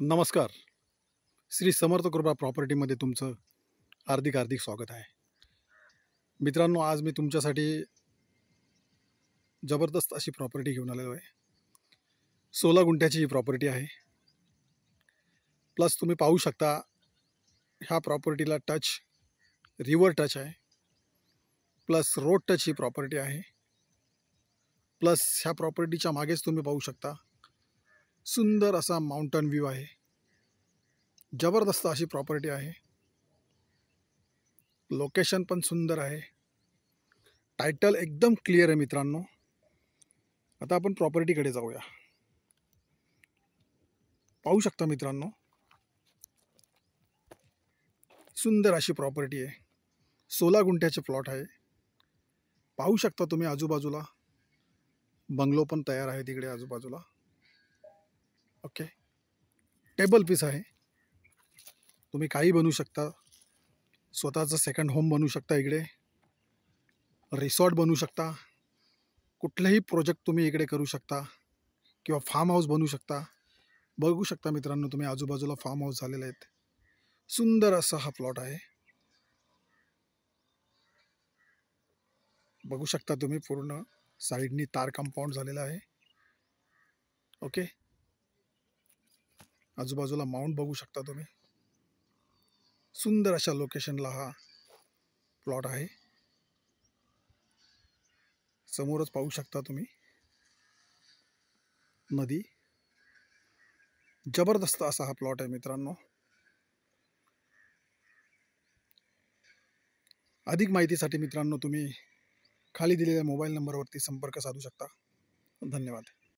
नमस्कार. श्री समर्थ कृपा प्रॉपर्टीमध्ये तुमचं हार्दिक हार्दिक स्वागत आहे. मित्रांनो, आज मी तुमच्यासाठी जबरदस्त अशी प्रॉपर्टी घेऊन आलेलो आहे. 16 गुंठ्याची ही प्रॉपर्टी आहे. प्लस तुम्ही पाहू शकता, ह्या प्रॉपर्टीला टच रिव्हर टच आहे. प्लस रोड टच ही प्रॉपर्टी आहे. प्लस ह्या प्रॉपर्टीच्या मागेच तुम्ही पाहू शकता, सुंदर असा माउंटन व्ह्यू आहे. जबरदस्त अशी प्रॉपर्टी आहे. लोकेशन पण सुंदर आहे. टायटल एकदम क्लिअर आहे मित्रांनो. आता आपण प्रॉपर्टीकडे जाऊया. पाहू शकता मित्रांनो, सुंदर अशी प्रॉपर्टी आहे. 16 गुंठ्याचे प्लॉट आहे. पाहू शकता तुम्ही आजूबाजूला बंगलो पण तयार आहे तिकडे आजूबाजूला. ओके, टेबल पीस आहे. तुम्ही काही बनवू शकता. स्वतःचं सेकंड होम बनवू शकता, इकडे रिसॉर्ट बनवू शकता. कुठलेही प्रोजेक्ट तुम्ही इकडे करू शकता किंवा फार्म हाऊस बनवू शकता. बघू शकता मित्रांनो, तुम्ही आजूबाजूला फार्म हाऊस झालेले आहेत. सुंदर असा हा प्लॉट आहे. बघू शकता तुम्ही, पूर्ण साईडनी तार कंपाऊंड झालेलं आहे. ओके, आजूबाजूला माउंट बघू शकता तुम्ही. सुंदर अशा लोकेशनला हा प्लॉट आहे. समोरच पाहू शकता तुम्ही नदी. जबरदस्त असा हा प्लॉट आहे मित्रांनो. अधिक माहितीसाठी मित्रांनो, तुम्ही खाली दिलेल्या मोबाईल नंबरवरती संपर्क साधू शकता. धन्यवाद.